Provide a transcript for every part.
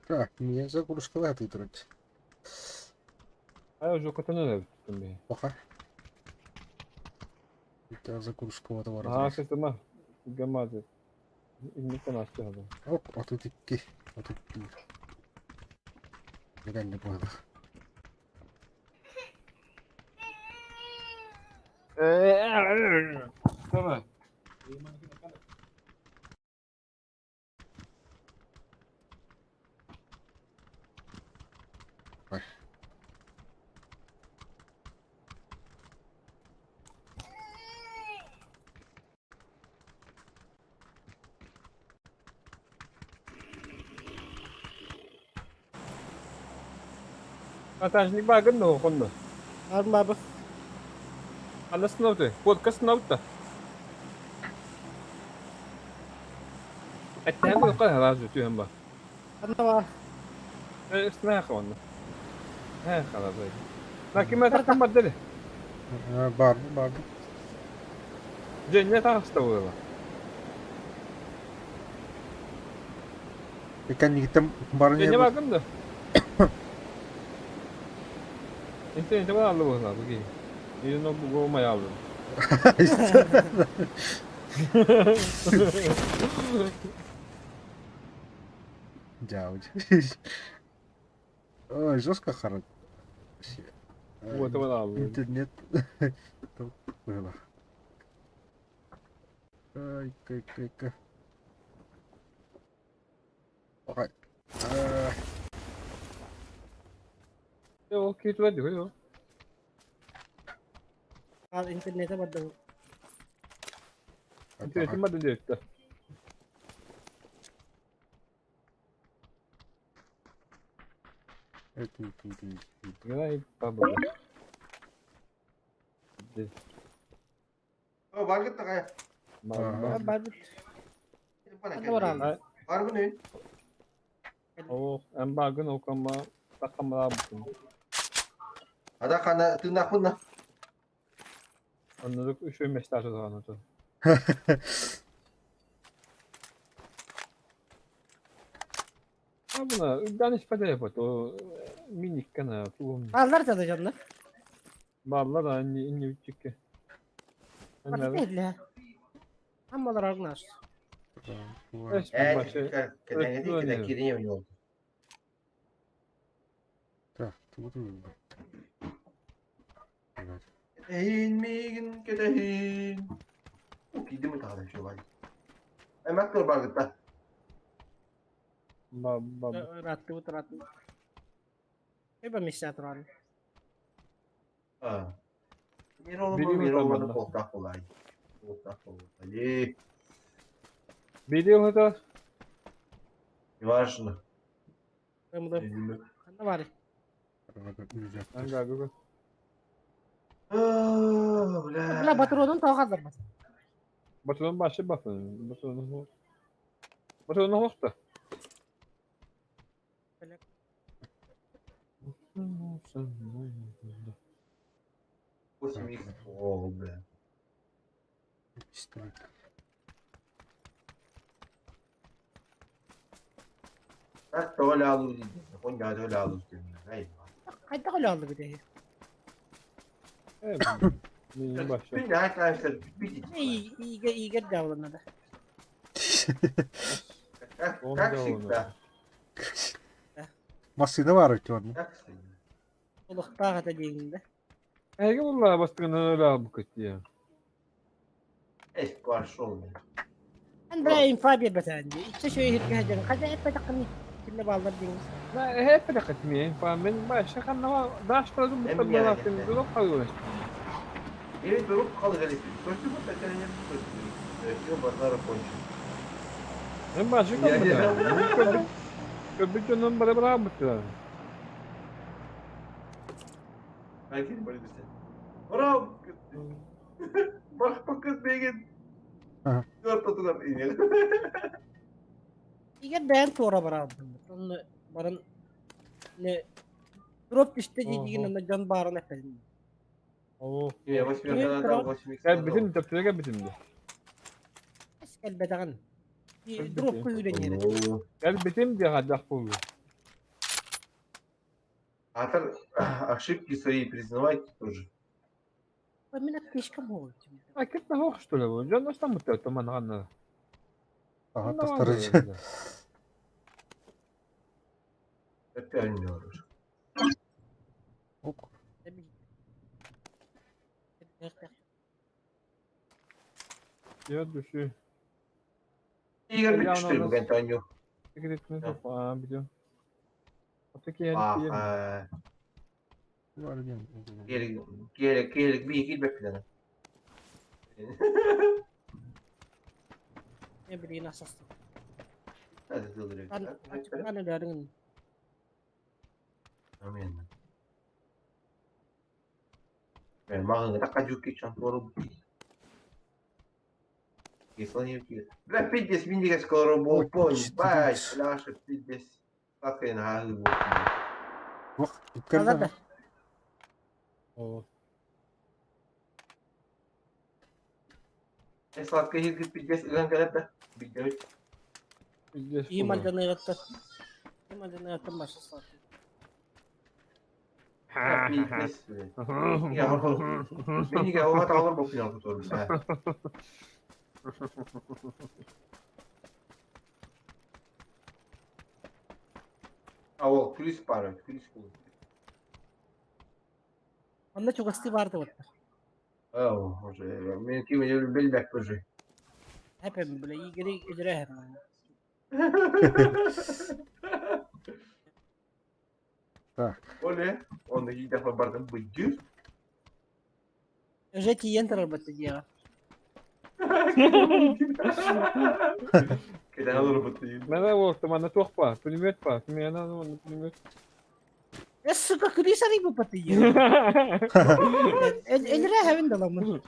Так, мне загрузка выиграть. А я уже кота не tuttum. Oha. Это загрузка вот этого Aha разрез. sesime. Gelmedi. İlmikten açtı adam. Hop, отут iki. Отут bir. Neden de bu arada? Tamam. Bak. Ateşlik bakın da o konuda. Harun abi. Ana sınavdı. Podcast sınavı da. Ettiğim de kadar razı tutuyorum bak. Ano ba? Ismaya kavandı. He kadar böyle. Lakin ben takım baddeli. Barbu. Cennet hasta oluyor. Kendi gittim barın Cennet yerine. bakın da. İnternete var aldı bu kadar. Bakayım. Yine bu olmaya aldım. Джауч. Ой, жестко хорошо. Bu otomatik aldım. Интернет. Было. Ай, кай. Ой. Yok kötü verdi yok. Al internete ba daw? İnternetim var direkt. Это. Gene baba. Oh, bakit na kaya? Ah, bago. Ano pa na Ano ba Ay, Bago na yun. o en bagın o kama takamalar bu. Ada ka na, ito na ako na. Anladık üşümeşler o zaman o. Ha buna danışma da yapar o minik kana bu. Allar tadı canlar. Vallahi da inni küçük. Bakit Anladım. nila? Amma da ragnas. Resmen başı. Kaya nga din, kaya yun yun. Так, тут. Katahin, Megan, katahin. Hindi mo takala siya, wala. Ay, maktor, bakit pa? Baba. Ratu. Iba miss na tron. Ah. Meron Biliyor mo, meron mo naman na na. posta ko, ay. Posta ko. Ali, Video hata. важно. Kamu daw. Ano ba rin? Hangi abi? Ah, wala. Wala ba turo nun? Tawa ka ba? Batu'nun başı bakın. Batu'nun hosta. Восемь икс. О, бля. Hatta öyle alır dedim. Konya da öyle alır dedim. Hayır. Kahit ako lang aldı bir de. Evet. Neyin başı? Bir de arkadaşlar bir git. Iigar daw na da. Taksi da. Masada var ki onun. Taksi. Ulukta ka tayo da. Ege vallahi bastığından öyle abi bu kötü ya. Eş karşı olmuyor. Ano ba yung Fabio ba saan? Ito siya yung hit ka dyan. Kasi pa kami. Pinabalar din. Ben hep de katmiyim falan. Ben başka kanlama daş paradım bu tabi baktım. Durup kalıyor işte. Evet durup kalır hele. Kötü bu tekrar kötü. Yok bazıları konuşuyor. Ben başka kanlama. Köpük canım bana bırakmışlar. Belki böyle bir şey. Bravo. Bak kız Megan. Aha. Dört oturup inelim. Iigar dayan tura ba rin? Ano, parang ne drop işte gigigin na dyan bara na pwede. Oh. Yavaş bir kadar daha boş mix. Gel bütün tepsine gel bütün de. Eskal bedakan. Drop koyuyor yere. Oo. Gel bitim diye hadak buldu. Автор ошибки свои признавать тоже. Пам'ятаю, книжка мовить. Акет на хох что ли? Жан нас там мутер то манганна. Ага, Ну, тастарыч. ладно, Опять не говоришь. Ок. Ya düşü. Игорь Я у что ли, нас- Гантаню? Секретный Да. соф. Biliyorum. Öteki yer Ah, diyelim. Var gen. Gerek bir iki bekledim. Ne bileyim asas. Hadi hızlı. Ben açık bana derin. Amin. Ben mağazada kajuki çantoru. Если не пьет. Бля, 50 минут скоро был Ой, понял. четыре. Бай, Ляша, 50. Как я на голову. Bak Kaza da. bitkerde. O. Сладкая езга 50 гангалета. Бегать. Bizde İyi malzeme yarattı. İyi malzeme yarattı başta satıyor. 50, блядь. Я могу. Бенни говорил, это алар боксинг который. А o Chris para, Chris Cool. Onda çok asti vardı orada. Oh, уже. Мен kimi de belbek böyle. Hep böyle iyi geri icra hep. Так. O ne? Onda ilk defa bardan bıcır. Жеки ентер elbette diye. Keden alır batıyı. Надо вот, там она тох па, пулемет па, мне надо на пулемет. Ya suka krisa rin po pati yun. Icra hevin dalamın.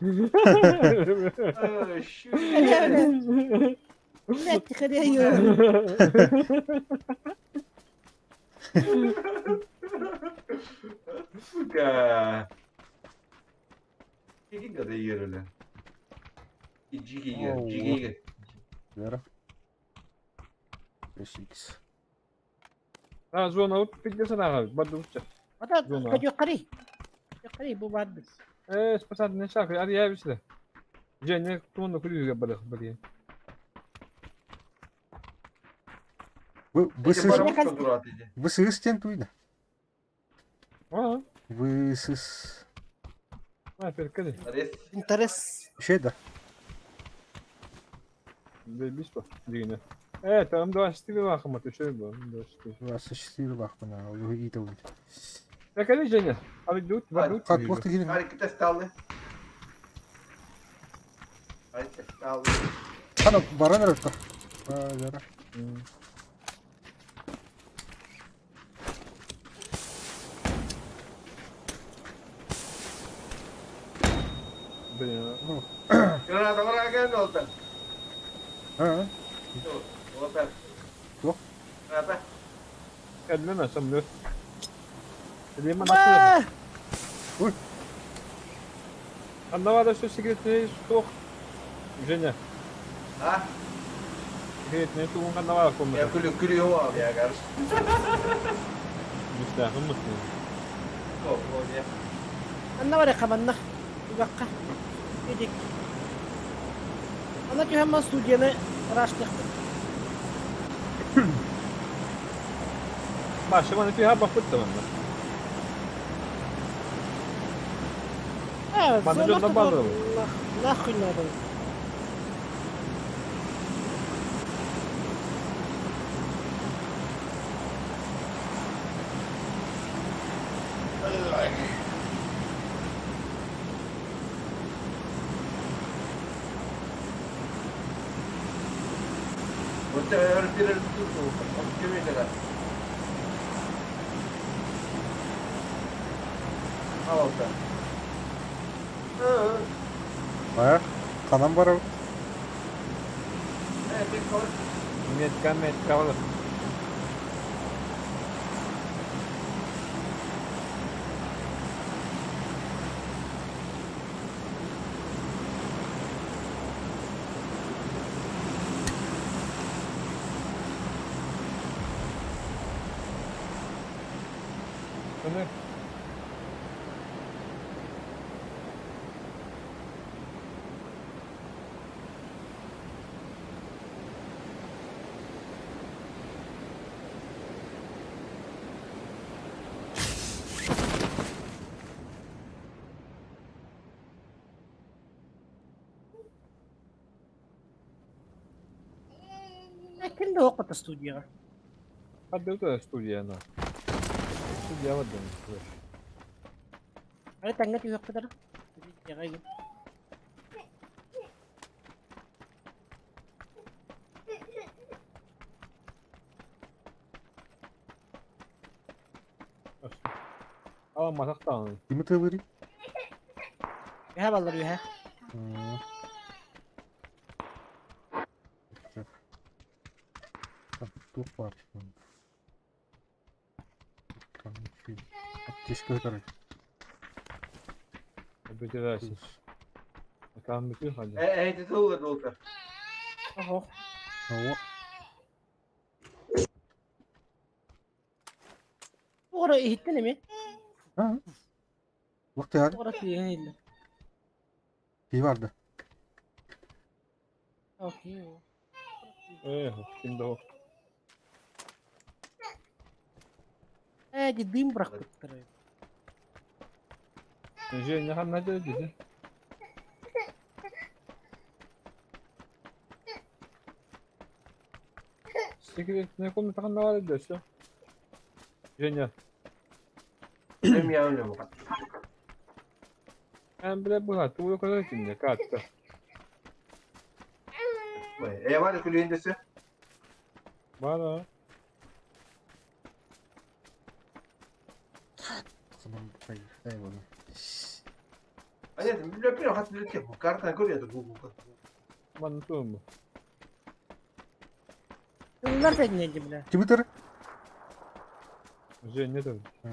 Şu. Ne tıkırıyor yun. Сука. Какие годы ели? И джиги Оу. джиги. Вера. 5x. Ha zona ut piddesene abi, badu uçacak. Hatta Yun ha. kaçıyor kari. Bu vardı. Spasat ne şarkı, hadi ya bir şey. Cennet kumanda kulübü yapmadık böyle. Вы Эти сыс... барабаны что дурак эти? Вы сыстен туйда. Aa, Вы сыс... ha perkele. Арест. Interes. Şeyde. Biz bak, diyene. Evet, tamam da stili var ama şöyle bu. Вас сочетили бах бана. Вы и то. Perkele Cennet. Abi dur, bak dur. Как вахты гилин. Hareket сталы. Hareket сталы. Хана баран ротта. Вера. Блин, Ну. Granada var aga ne oldu? Ha. Oldu. Yok. Granada. kendine nasıl dur. Dediğim nasıl? Uy. Anlamadım şu sekretini sok. Cennet. Ha? Sekretini sok kan var kumda. Ya gülüyor abi ya kardeş. Müstahım mısın? Yok o ya. Anna var ya kamanna. Bir dakika. Yedik. Ana ki hemen Suriye'ne araştırdık. Başım hani bir ha bakıp da bana. Evet. Bana canına bağlı. Nahın adam. Usted va a retirar el tubo. ¿Qué viene acá? Al orta. Baya. Kanan bara. Bir kol. Met kavalı. Öne. Kim de okut stüdyo. Hadi udah studiya na. Studiya mah dong. Ada tangga di waktu tadi. Ya kayak gitu. Ama masak tanı. Kimi tığırı? Ya vallahi ya. Dur var. Keşke kadar. Bitirirsin. Bakalım bitiyor hadi. Heet het olur Walter. Oh. Hava. Oraya hittin mi? Ha. Bak yani. Orası ya illa. İyi vardı. Okey. Şimdi o. Gideyim bıraktık tarayı. Женя han ne dedi? Секретная комната канала ediyorsun. Женя, Benim yavrum bu kadar. ben bile bu hattı bu kadar şimdi kattı. Var ya kulüğündesi. Bana. Tamam. Hayır. Eyvallah. Anne bir löpüyor hat bir yapıyor. Kartan koruyordu bu. Bana tuğum mu? Bunlar da dinleyici bile. Kimi tığırı? Женя dedi. Ha.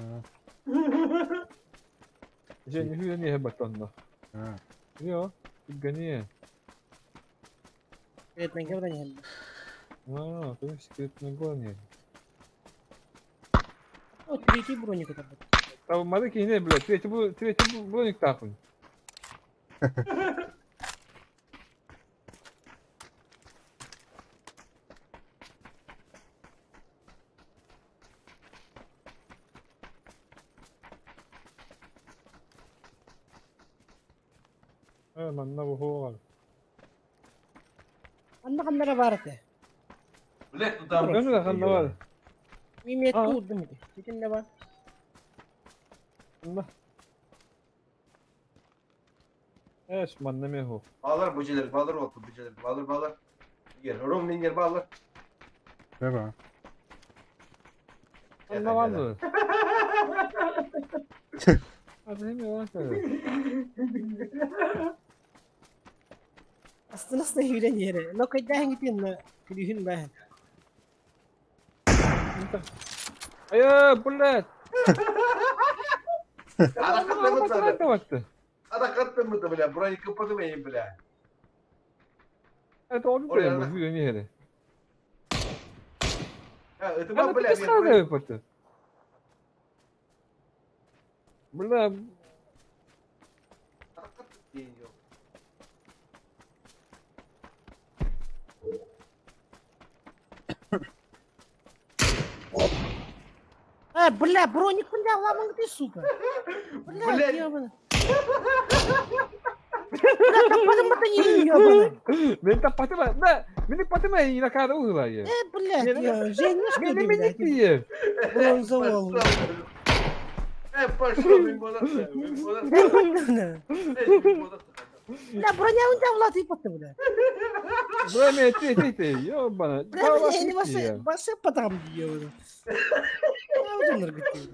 Женя hüye niye batonla? Ha. Yo, gani. Evet ben buradan geldim. А, то есть секретная гоня. O tüyü bronyu kadar. Там маленький не, блядь, третий броник тахнул. Manna bu hova. Anna kamera vardı. Bilet tutam. Ben de kanna var. Mimiyet Aa. kurdu mu? Bütün ne var? Allah. Eş manna me ho. Bağlar bıcıları, bağlar oldu bıcıları. Bağlar. Gel, Rom bin gel bağlar. Ver bana. Kanna var mı? Hadi hem yalan söyle. Aslında nasıl hüren yere? Lokaydan gidin la. Külühün ben. Ayo bullet. Ada kattı mı tabii? Kapattı. Ada kattı mı tabii bile? Burayı kapatmayın bile. Evet onu Oraya diyorum. da- Hüye niye? Ya Ben ıtıma de bile. bir sırada yapatı. Burada Ada kattı diyor. Бля, броник бля, ламан ты, сука. Бля, Блядь. ёбаный. Bля, топором-то не ёбаный. ben de patıma. Benim patıma yine kadar uyuyor ya. Блядь, я, Женя, что Benim ты, minik блядь? diye. Бронзовал. Пошел, bin bodat. Бля, броня у тебя влад ипоты, бля. Buraya mı etti yo bana. Бля, бля, я не ваши потом ёбаный. Я уже нарготил.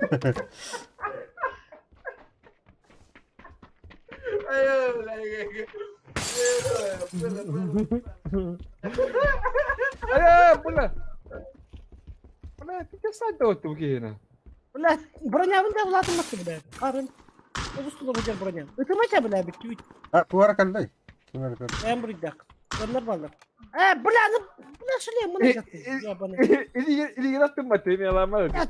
Ayo pula. Pula tiga satu tu begini. Бля, броня у тебя влад ипоты, бля. Карын. Обусту бля, броня. Это мача, бля, бит. Ha bu ara kaldı. Kim ara kaldı? Ben buraya. Onlar bağlı. Bля, ну, бля, шлем, мы на İli yarattım batayım yalan var. Ya,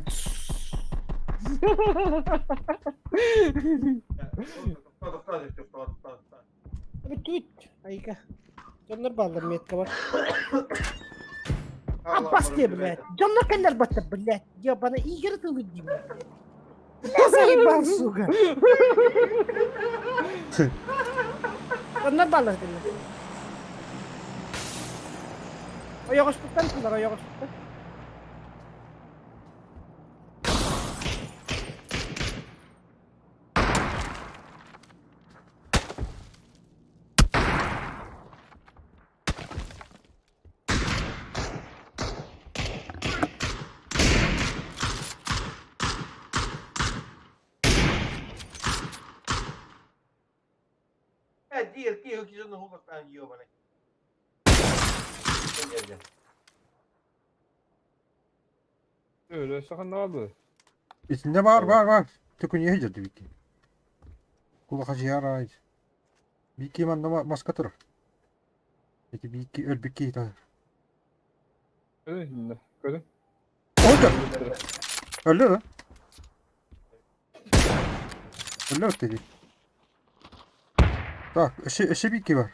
Abi tweet. Ayıka. Canlar bağlı metka var. Abbas diye блядь. Canlar kendiler battı блядь. Ya bana iyi yaratıldı diyeyim. Я заебал, сука. Canlar bağlı dediler. O yokuşluktan kızlar o yokuşluktan. Diğer ki hıkıcının hukuktan yiyor bana. Ben geleceğim. Öyle sakın ne oldu? İçinde var. Tükün yiyeceğiz tabii ki. Kulak acı yarayız. Bir iki manda maska durur. Peki bir iki öl bir iki tane. Öyle şimdi. Görün. Oldu. Öldü mü? Öldü dedi. Bak eşi bir iki var.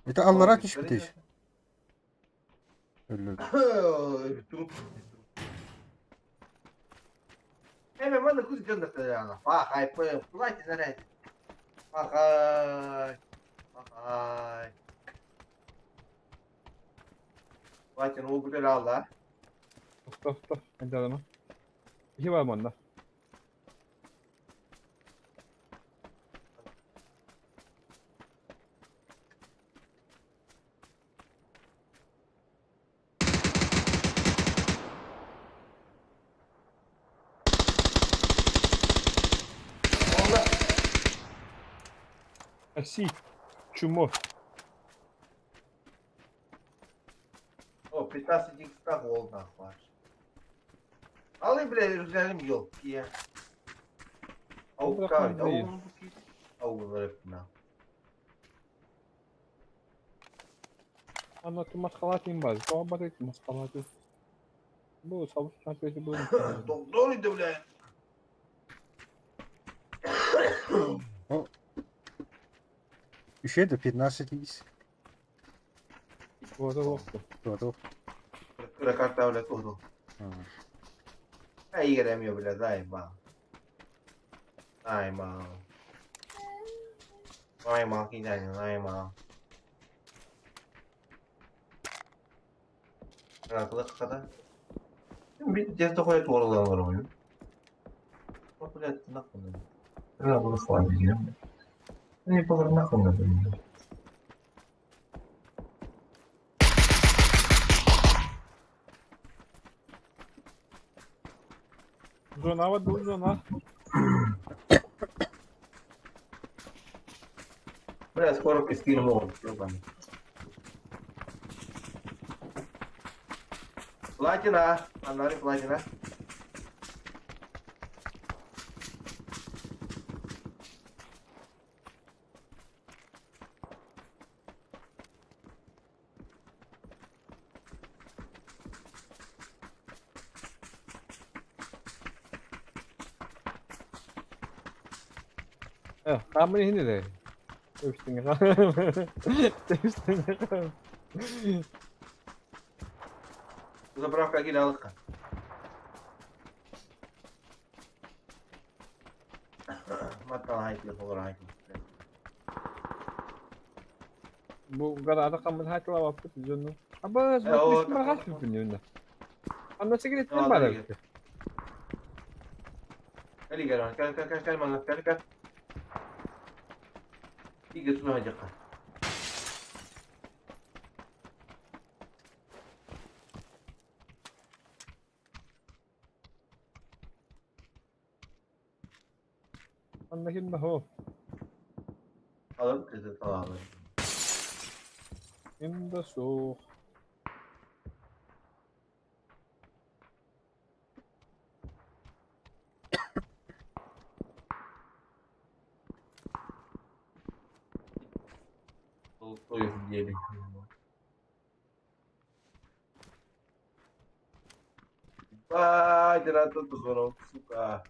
Bir de allara ateş bir teş. Öldü. Hemen bana kız gönderdi ya. Bak ay böyle kulak nereye? Bak ay. Bak ay. Bakın o güzel Allah. Stop. Hadi adamı. İki var mı onda? Allah. Sì, çumo. O 15 tak oldu var. Alayım bile üzerim yok ya. Avuklar, avuklar hepsine. Anlatım maskalati baz. Sohbet et maskalati. Bu savaş çantası bu. Doktoruydu bile. Üşüyordu 15 Bu arada yoktu. Doğru. Kırakart devlet oldu. İyi giremiyor bile daima. Daima. Daima giden daima. Kıraklık kadar. Bir cezde koyup doğrulanır oyun. Bak bile nasıl oluyor? Kıraklık var diyeceğim. Ne yapalım nasıl oluyor? Zona var, dur zona. Biraz korkup isteyelim oldu. Platina. Anları platina. Kamu ini deh. Setengah. Setengah. Заправка гидалка. Matala haytli olur haytli. Bu kadar ada kamu hati lah waktu di zona. Apa Eh, oh, sebab tak- kasih punya anda? Anda segini Oh, tambah tak- lagi. Kali kan mana kan. Tiga sudah aja kan. Anda kim dah? Alır kızı falan. Kim dah so? Soyuz diyelim. Ay, direto to zoro, suka.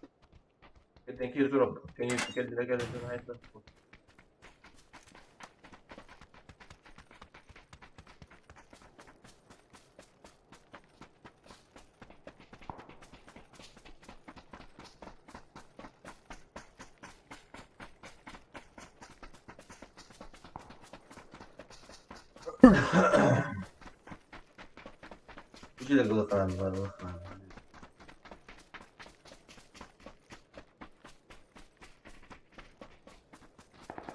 Thank you, Zoro. Can you get the regular tonight? Ucu da kılık var.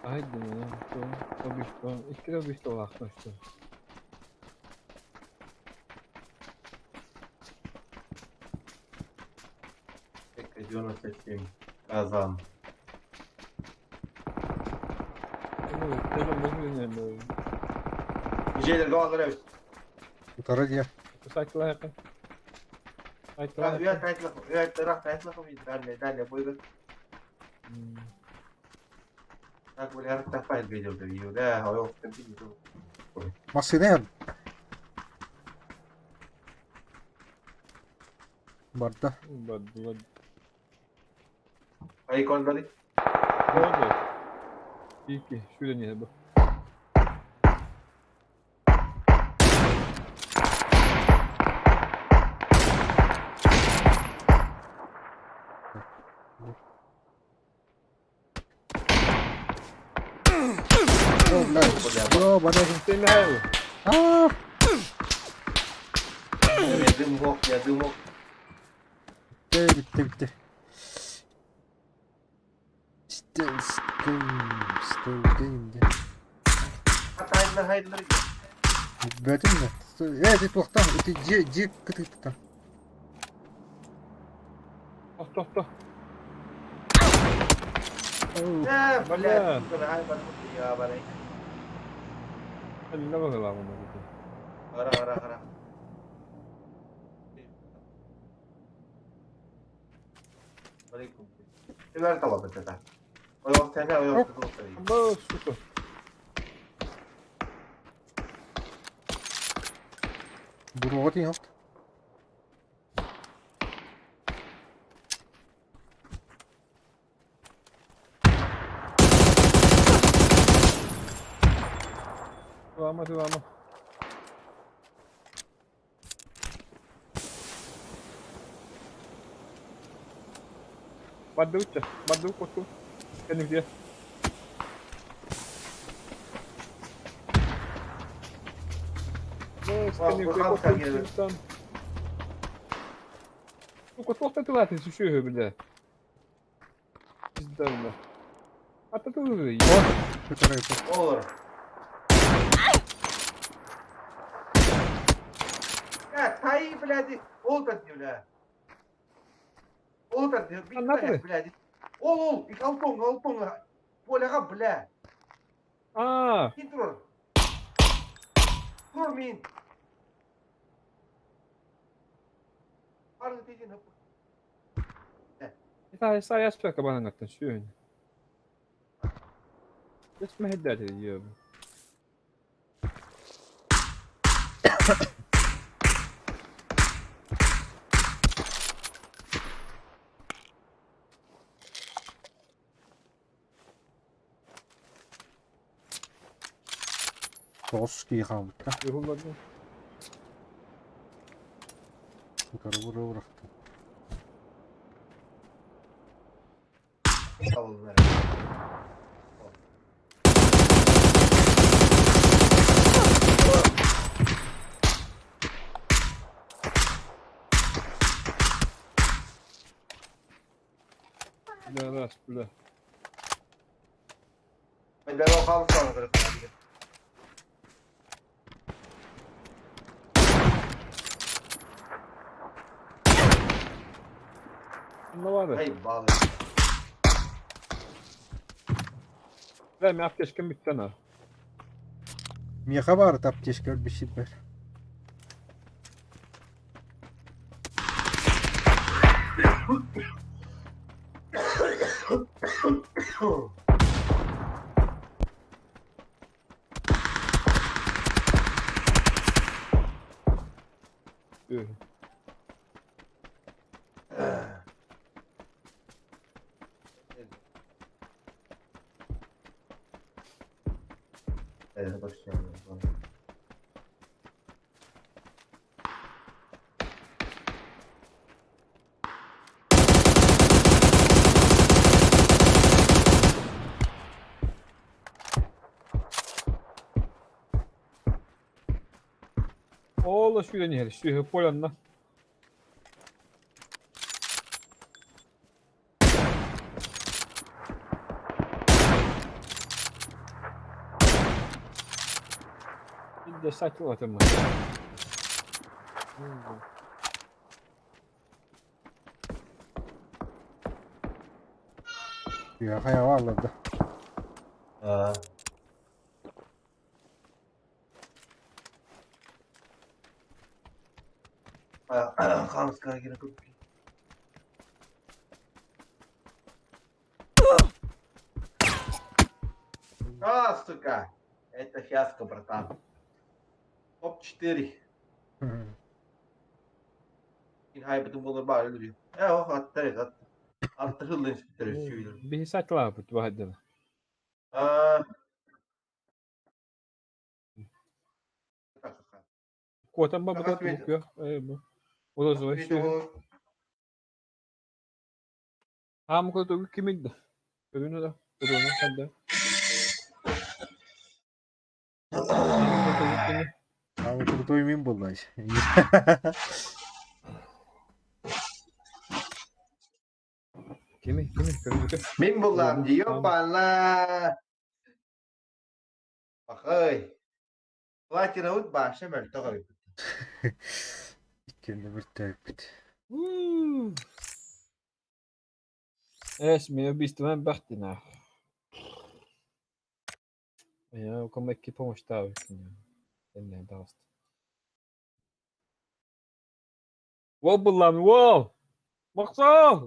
Haydi ya. To byś to... I kiedy byś to łachnąć to? Ediyorum seçeyim. Kazan. Evet, telefon bozuluyor ne böyle? Nicedir doğallar evet. Yukarı diye. Sakla yakın. Sakla Üyet yakın. kayıtlı. Üyet taraf kayıtlı. Dale, buyurun. Aku lihat apa yang video dari udah, ayo nanti gitu. Masih ne yan? Barda. Bad. Ay kon dari. Oldu. İyi ki. Şurada niye bu? Oh, bro, bana. Senin ne hayal? Ah! Ya demo. Bitti. Still game diye. Hatta hayırlar. Verdin mi? Evet, это плохо. Это G кыты. Toh. Ya, Bala. boleh. Bukan hal baru ya balik. Ne bakalım bunu. Ara. Aleyküm. Ver tamam betul. O yok tane o yok. Bu süper. Буруу тийм хот. Devamı. Badu kotu. Kendim dia. Kotu tu lähti se syöhö bile. Sitten on. Hatta tuli. Yukarı. Olur. Ya tay блядь. Oldu diyor la. Oldu diyor. Bir Anladın. блядь. Ol. Ik altong. Polega блядь. Aa, Git dur. Dur min. Arı diyeceğin hep. saa jäspä ka banangat syön. Jos mä heddään sen jöö. Toski hamta. Juhladın. Yukarı bıraktı. Sağ olun. Bля. Ben de o kaldı sonra. Ne var? Hayır bağlı. Дай мне аптечка миттана. Мне хабар аптечка бешит бер. Evet, başlayalım. Ola şu yöne şu polanla. Bir de saklı atın mı? Ya kaya varladı. Ha. Kanska yine kutlu. А, сука! Это фиаско, братан. Топ-4. İlhay bütün bunları bari öldürüyor. Ya o hatta evet hatta. Hatta hızlı bitiriyor şuyla. Bir saklı abi bu hadde. Aa. Kotan baba da Fakat bir- tutuyor. Bu. O da zor Bir de şu. o Ha mı kotu kimin? Öbürünü de. Öbürünü hadde. Ha mı kotu kimin? Ama çok doymayayım buldu işte. Kimin? Kimin? min bulam diyor Tamam. bana. Bak ơi. Platina ut başa böyle tabii. İkindi bir tepkit. ايش من بيست من بختنا يا كم ekipa مشتاق انه درست والله من واو مقصود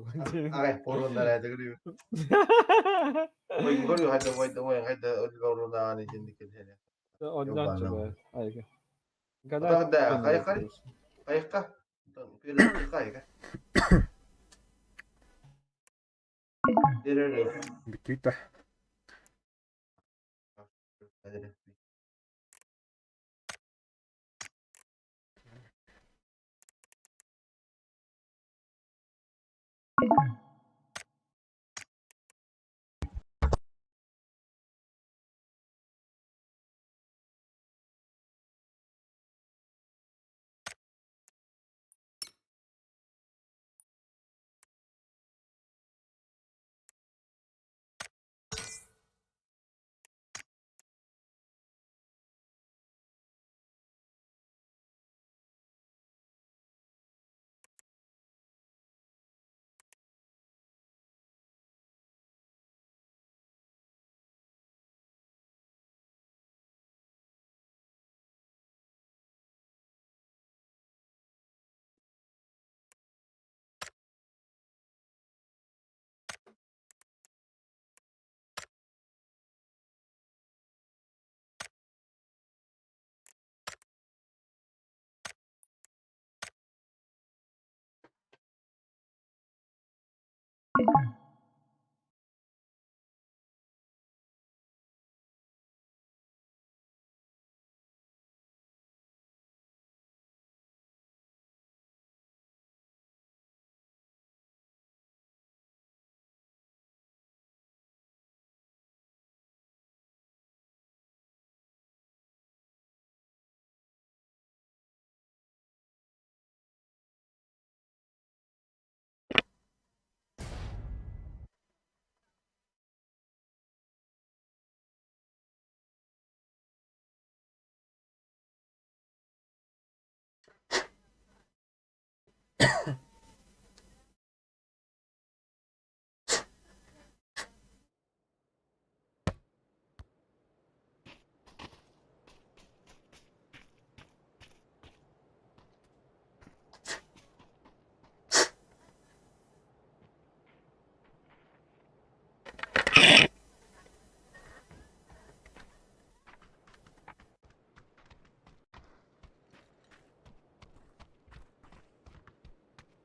Ay porunlar hadi gülüyor. Oy gülüyor hadi hadi ödülüründen hani şimdi kedi. ondan çıkıyor hayır Adam da kayıkta. Bir kayık. Direkt. Bitti de.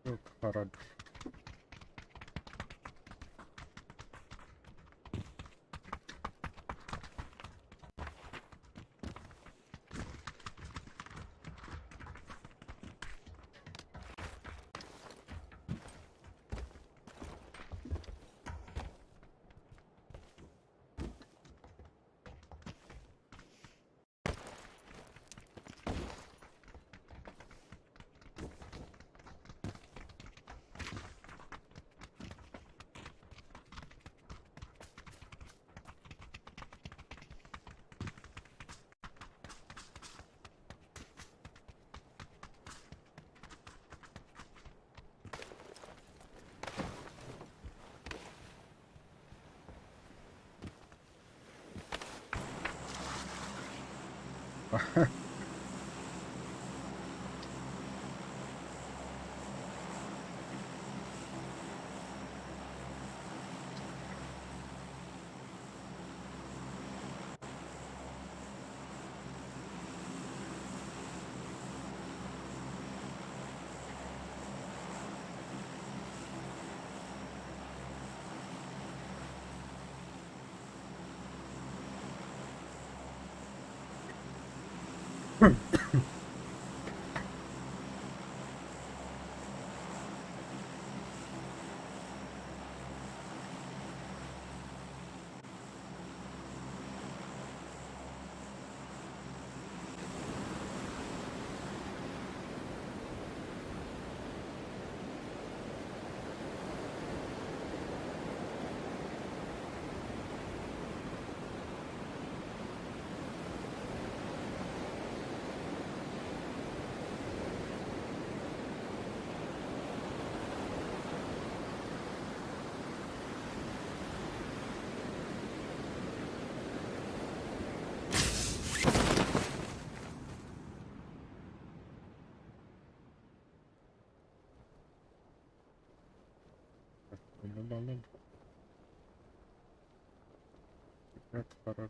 Yok aradı. Anladım. Evet, kararı.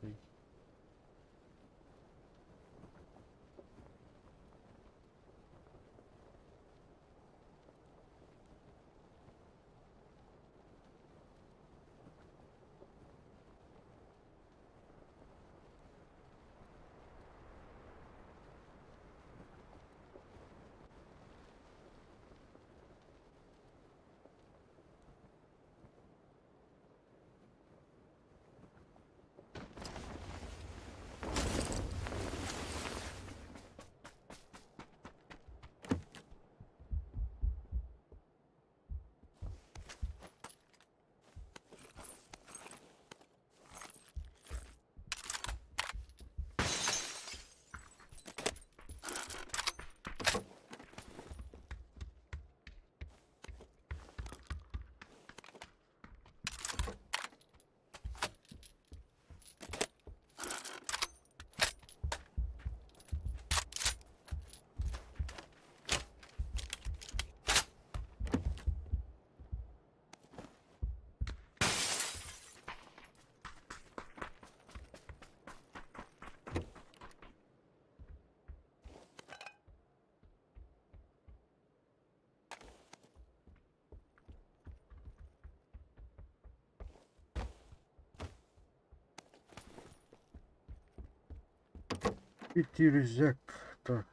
Bitirecek. Так.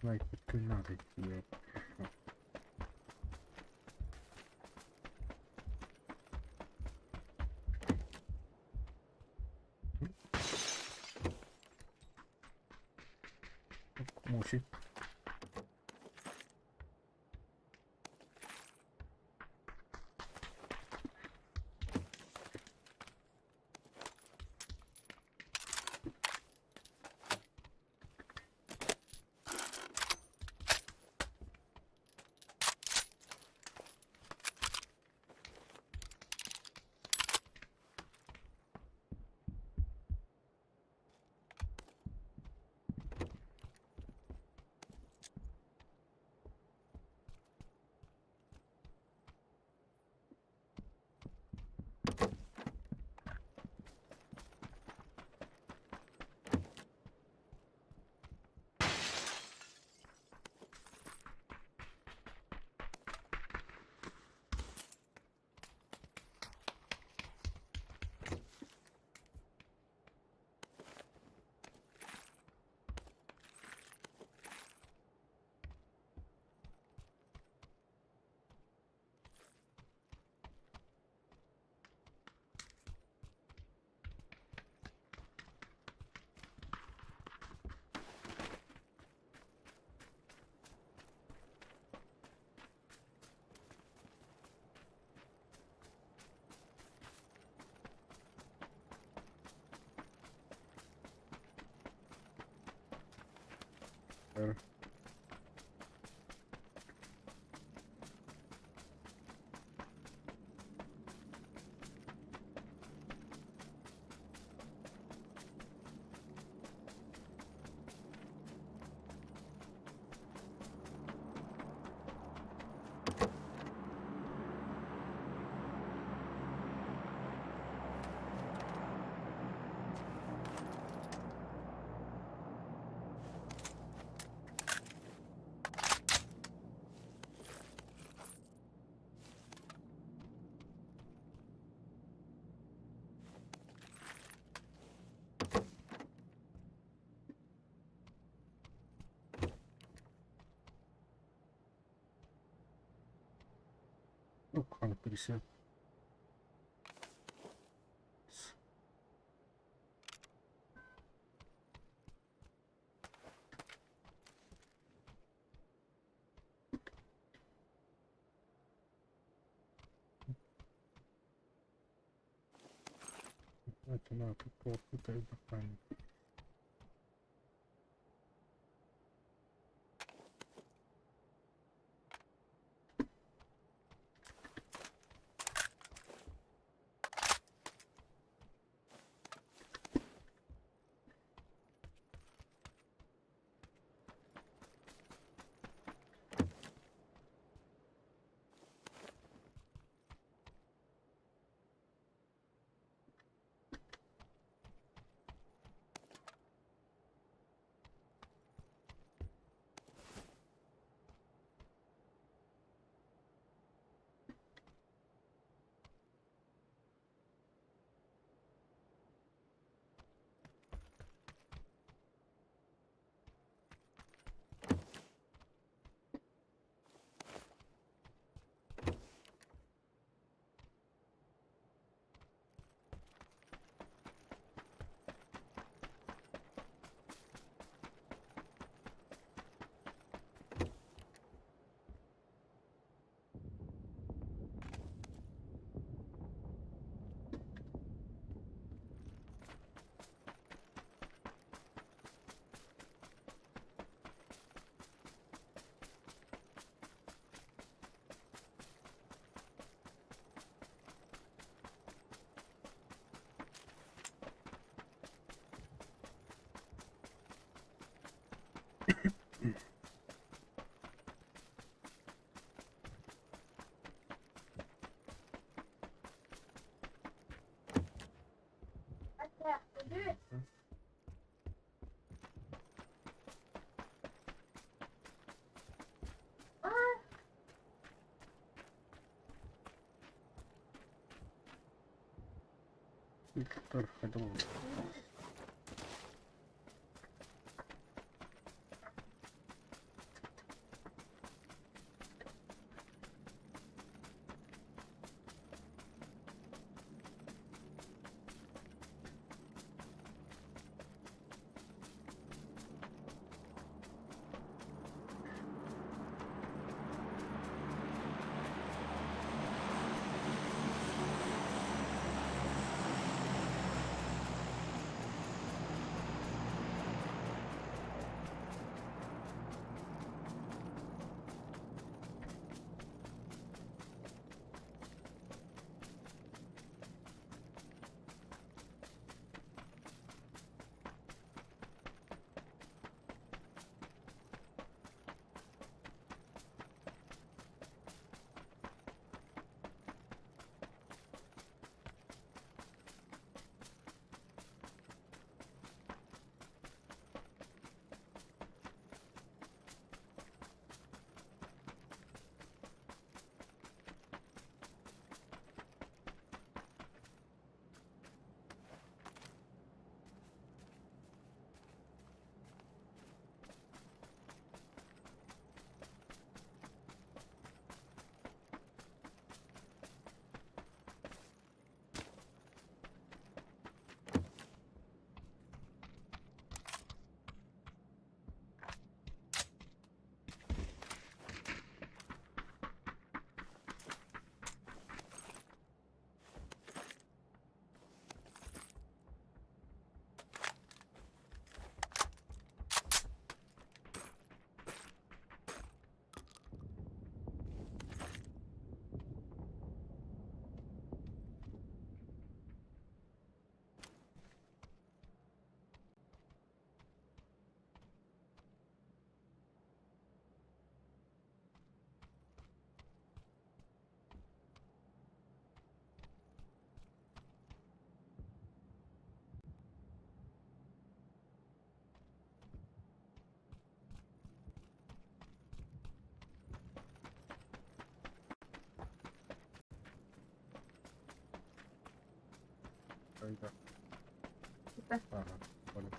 Снайперки надо идти. Мучить. 있어요. 전화 그거 일단 Dur hadi bakalım. 여기다. 됐다. 버려.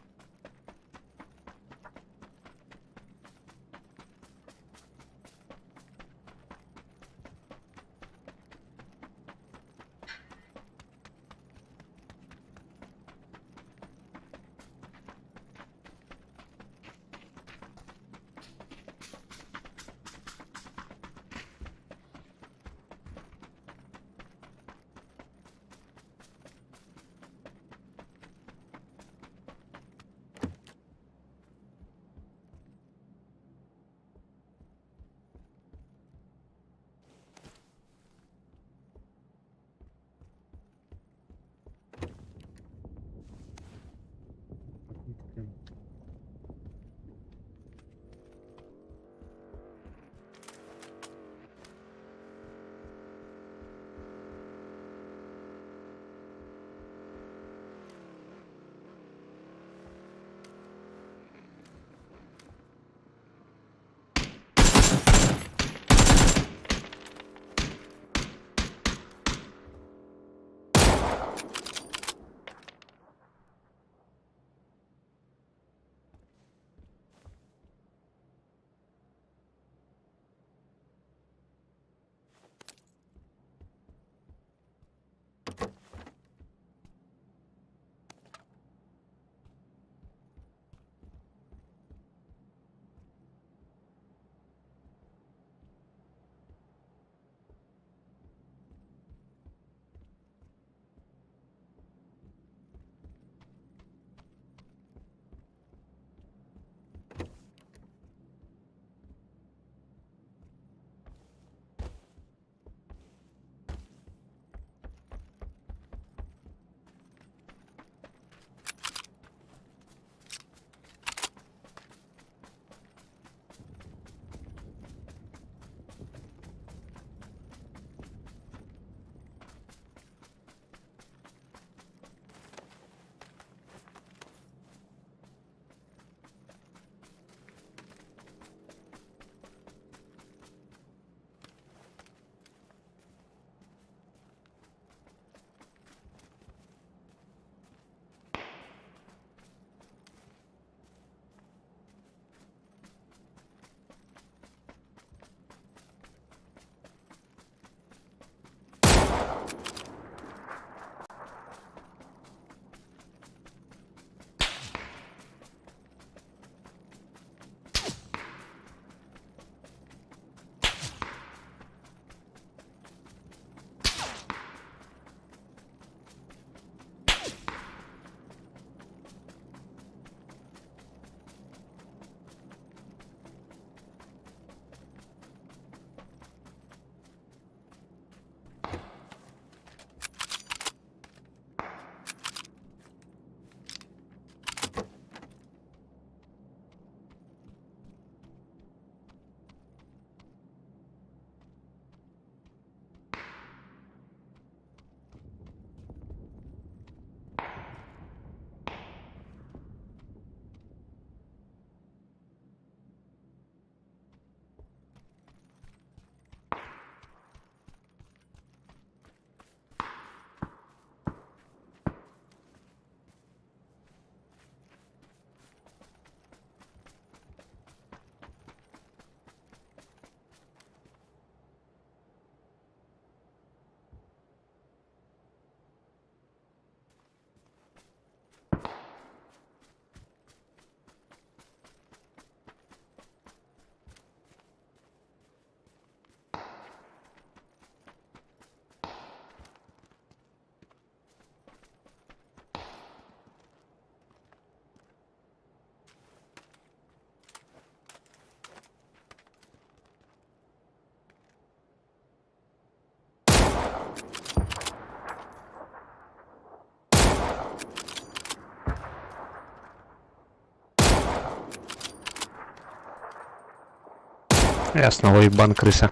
Ясно, уебан крыса.